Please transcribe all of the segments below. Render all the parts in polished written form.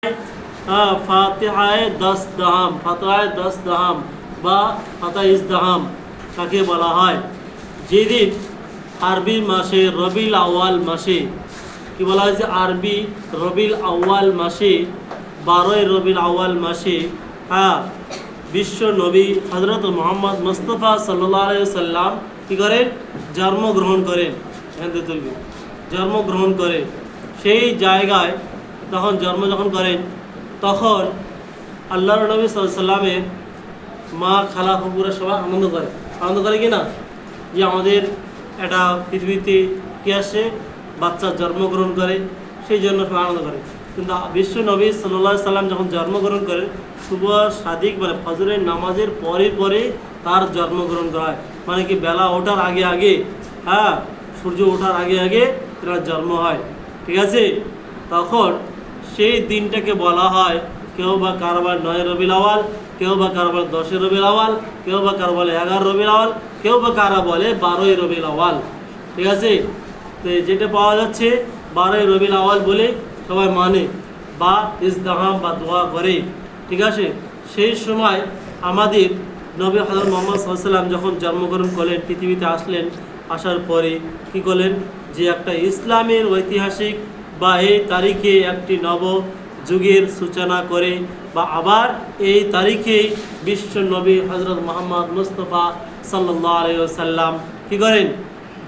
ফাতিহায়ে 10 দাহাম, ফাতিহায়ে 10 দাহাম বা ফাতিহা ইজদাহাম কাকে বলা হয়? যেদিন আরবি মাসে রবিউল আউয়াল মাসে, কি বলা হয়েছে, আরবি রবিউল আউয়াল মাসে 12 রবিউল আউয়াল মাসে বিশ্ব নবী হযরত মুহাম্মদ মুস্তাফা সাল্লাল্লাহু আলাইহি সাল্লাম কি করেন? জন্মগ্রহণ করেন। জন্মগ্রহণ করে সেই জায়গায় তখন যখন করেন তখন আল্লাহর নবী সাল্লাল্লাহু আলাইহি সাল্লামের মা খালা ফুপুরা সবাই আনন্দ করে কি না, যে আমাদের একটা পৃথিবীতে কি আসে, বাচ্চা জন্মগ্রহণ করে, সেই জন্য সবাই আনন্দ করে। কিন্তু বিশ্ব নবী সাল্লাল্লাহু আলাইহি সাল্লাম যখন জন্মগ্রহণ করেন শুভ সাদিক মানে ফজরের নামাজের পরে তার জন্মগ্রহণ করা হয়, মানে কি বেলা ওঠার আগে সূর্য ওঠার আগে তার জন্ম হয়, ঠিক আছে। তখন সেই দিনটাকে বলা হয়, কেউ বা কারবার 9 রবিউল আউয়াল, কেউ বা কারবার 10 রবিউল আউয়াল, কেউ বা কার বলে 11 রবিউল আউয়াল, কেউ বা কারা বলে 12 রবিউল আউয়াল, ঠিক আছে। তো যেটা পাওয়া যাচ্ছে 12 রবিউল আউয়াল বলে সবাই মানে বা ইজদাহাম বা দোয়া করে, ঠিক আছে। সেই সময় আমাদের নবী হযরত মুহাম্মদ সাল্লাল্লাহু আলাইহি ওয়াসাল্লাম যখন জন্মগ্রহণ করলেন, পৃথিবীতে আসলেন, আসার পরে কি করলেন, যে একটা ইসলামের ঐতিহাসিক বা এই তারিখে একটি নব যুগের সূচনা করে, বা আবার এই তারিখেই বিশ্ব নবী হযরত মুহাম্মদ মুস্তাফা সাল্লাল্লাহু আলাইহি ওয়াসাল্লাম কি করেন,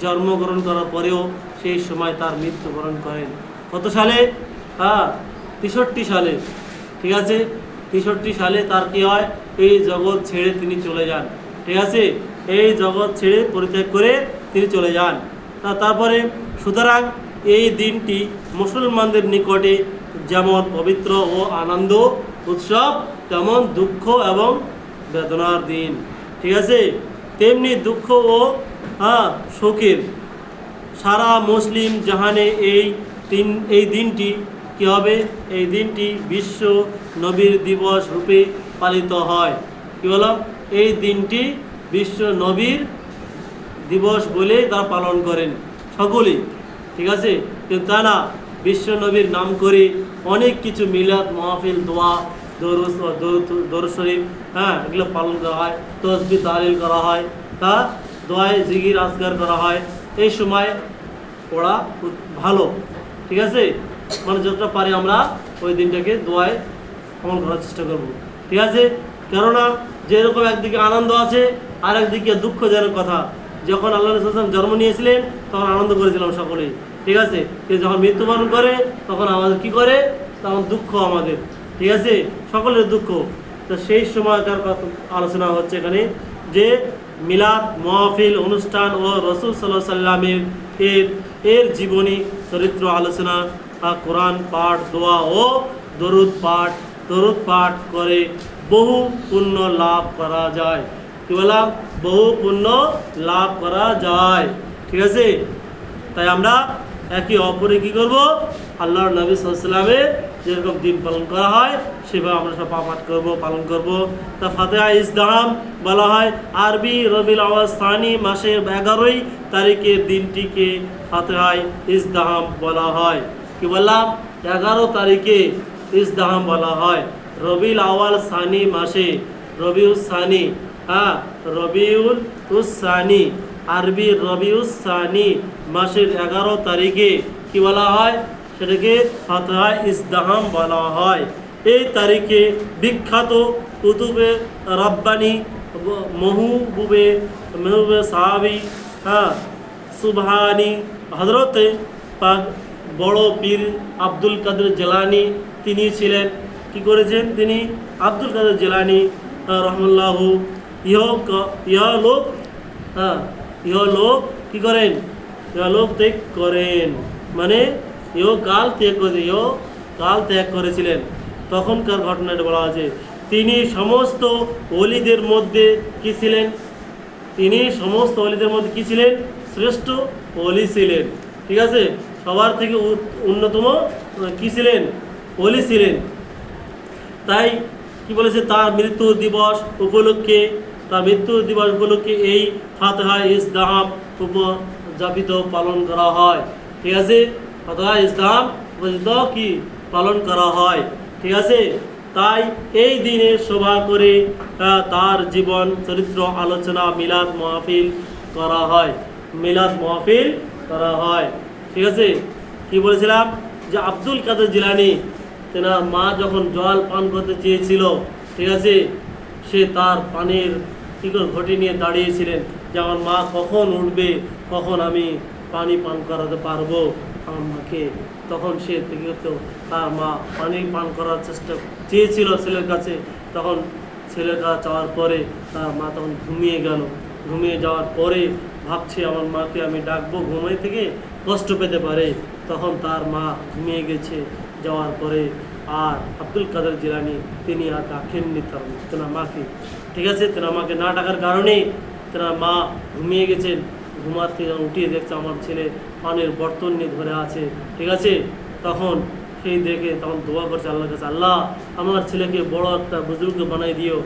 জন্মগ্রহণ করার পরেও সেই সময় তার মৃত্যুবরণ করেন। কত সালে? 63 সালে, ঠিক আছে। 63 সালে তার কি হয়, এই জগৎ ছেড়ে তিনি চলে যান, ঠিক আছে। এই জগৎ ছেড়ে পরিত্যাগ করে তিনি চলে যান। তারপরে সুতরাং এই দিনটি মুসলমানদের নিকটে যেমন পবিত্র ও আনন্দ উৎসব, তেমন দুঃখ এবং বেদনার দিন, ঠিক আছে। তেমনি দুঃখ ও শোকের। সারা মুসলিম জাহানে এই দিনটি কি হবে, এই দিনটি বিশ্ব নবীর দিবস রূপে পালিত হয়। কি বললাম? এই দিনটি বিশ্ব নবীর দিবস বলে তারা পালন করেন সকলেই, ঠিক আছে। কিন্তু তা না, বিশ্ব নবীর নাম করে অনেক কিছু মিলাদ মাহফিল, দোয়া, দরুদ শরীফ এগুলো পালন করা হয়, তাসবিহ তাহলিল করা হয়, দোয়ায় জিকির আজকার করা হয়। এই সময় পড়া ভালো, ঠিক আছে। মানে যতটা পারি আমরা ওই দিনটাকে দোয়ায় আমল করার চেষ্টা করব, ঠিক আছে। কেননা যেরকম একদিকে আনন্দ আছে আর একদিকে দুঃখজনক কথা। যখন আল্লাহ রাসূল সাল্লাল্লাহু আলাইহি ওয়াসাল্লাম জন্ম নিয়েছিলেন তখন আনন্দ করেছিলাম সকলেই, ঠিক আছে। কিন্তু যখন মৃত্যুবরণ করে তখন আমাদের কি করে, তখন দুঃখ আমাদের, ঠিক আছে, সকলের দুঃখ। তো সেই সময়কার আলোচনা হচ্ছে এখানে, যে মিলাদ মাহফিল অনুষ্ঠান ও রাসূল সাল্লাল্লাহু আলাইহি ওয়াসাল্লামের এর জীবনী চরিত্র আলোচনা, কোরআন পাঠ, দোয়া ও দরুদ পাঠ করে বহু পুণ্য লাভ করা যায়। কি বললাম? বহু পুণ্য লাভ করা যায়, ঠিক আছে। তাই আমরা একে অপরে কি করব, আল্লাহর নবী সাল্লাল্লাহু আলাইহি ওয়াসাল্লামের যেরকম দিন পালন করা হয় সেভাবে আমরা সব পাঠ করব, পালন করব। তা ফাতিহা ইজদাহাম বলা হয় আরবি রবিউল আউয়াল সানি মাসের 11 তারিখের দিনটিকে ফাতিহা ইজদাহাম বলা হয়। কি বললাম? 11 তারিখে ইজদাহাম বলা হয়। রবিউল আউয়াল সানি মাসে, রবিউল সানি, রবিউল সানি, আরবি রবিউল সানি মাসের 11 তারিখে কি বলা হয়, সেটাকে ফাতিহা ইজদাহাম বলা হয়। এই তারিখে বিখ্যাত কুতুবে রাব্বানি, মহবুবে সাহাবী সুবহানি হযরতে পাক বড় পীর আব্দুল কাদের জিলানী তিনি ছিলেন, কি করেছেন, তিনি আব্দুল কাদের জিলানী রহমাল্লাহু ইহলোক কি করেন, ইহলোক ত্যাগ করেন, মানে কাল ত্যাগ করেছিলেন। তখনকার ঘটনাটা বলা আছে। তিনি সমস্ত ওলিদের মধ্যে কি ছিলেন, তিনি সমস্ত ওলিদের মধ্যে কি ছিলেন, শ্রেষ্ঠ ওলি ছিলেন, ঠিক আছে। সবার থেকে অন্যতম কি ছিলেন, ওলি ছিলেন। তাই কি বলেছে, তার মৃত্যু দিবস উপলক্ষে এই ফাতিহা ইজদাহাম উদযাপিত পালন করা হয়, ঠিক আছে। ফাতিহা ইজদাহাম কি পালন করা হয়, ঠিক আছে? তাই এই দিনে সভা করে তার জীবন চরিত্র আলোচনা মিলাদ মাহফিল করা হয়, মিলাদ মাহফিল করা হয়। ঠিক আছে? কি বলেছিলাম যে আব্দুল কাদের জিলানী তেনার মা যখন জল পান করতে চেয়েছিল, ঠিক আছে, সে তার পানির কী করে ঘটি নিয়ে দাঁড়িয়েছিলেন যে আমার মা কখন উঠবে, কখন আমি পানি পান করাতে পারবো আমার মাকে। তখন সে তো তার মা পানি পান করার চেষ্টা চেয়েছিল ছেলের কাছে। তখন ছেলের কাছে চাওয়ার পরে তার মা তখন ঘুমিয়ে গেল। ঘুমিয়ে যাওয়ার পরে ভাবছে আমার মাকে আমি ডাকবো, ঘুমিয়ে থেকে কষ্ট পেতে পারে। তখন তার মা ঘুমিয়ে গেছে। যাওয়ার পরে আর আব্দুল কাদের জিলানী তিনি আর ডাকেননি তেনার মাকে। ঠিক আছে? তেনার মাকে না ডাকার কারণে তেনার মা ঘুমিয়ে গেছেন। ঘুমার থেকে যখন উঠিয়ে দেখছে আমার ছেলে পানের বর্তন নিয়ে ধরে আছে। ঠিক আছে? তখন সেই দেখে তখন দোয়া করছে আল্লাহর কাছে, আল্লাহ আমার ছেলেকে বড় একটা বুজুর্গ বানাই দিও,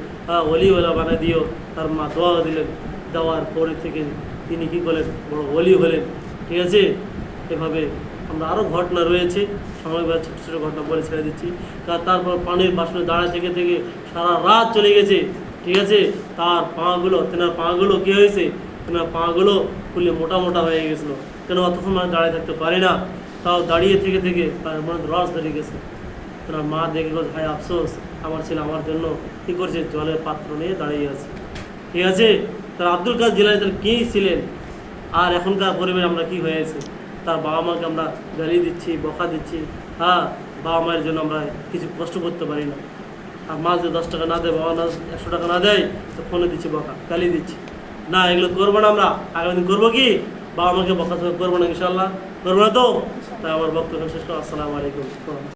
ওলিওয়ালা বানাই দিও। তার মা দোয়া দিলেন। দেওয়ার পরে থেকে তিনি কী করলেন, বড় ওলি হলেন। ঠিক আছে? এভাবে আমরা আরও ঘটনা রয়েছে, সময় বা ছোটো ছোটো ঘটনা বলে ছেড়ে দিচ্ছি। তারপর পানির বাসনে দাঁড়ায় থেকে থেকে সারা রাত চলে গেছে। ঠিক আছে? তার পাগুলো, তেনার পাগুলো কী হয়েছে, তেনার পাগুলো খুলে মোটা মোটা হয়ে গেছিলো। কেন অতক্ষণ মানে দাঁড়িয়ে থাকতে পারে না, তাও দাঁড়িয়ে থেকে থেকে তার মনে রস ধরে গেছে। তেনার মা দেখে গেছে, হায় আফসোস, আমার ছেলে আমার জন্য কী করছে, জলের পাত্র নিয়ে দাঁড়িয়ে আছে। ঠিক আছে? তার আব্দুল কাদের জিলানী তার কী ছিলেন, আর এখনকার পরিবেশ আমরা কী হয়েছে, তার বাবা মাকে আমরা গালি দিচ্ছি, বকা দিচ্ছি। বাবা মায়ের জন্য আমরা কিছু কষ্ট করতে পারি না। আর মা যে 10 টাকা না দেয়, বাবা 100 টাকা না দেয়, তো ফোনে দিচ্ছি বকা, গালি দিচ্ছি। না, এগুলো করবো না। আমরা আগামী দিন করবো কি, বাবা মাকে বকা করবো না, ইনশাল্লাহ করবো না। তো তাই আমার বক্তব্য শেষ করো। আসসালামু আলাইকুম।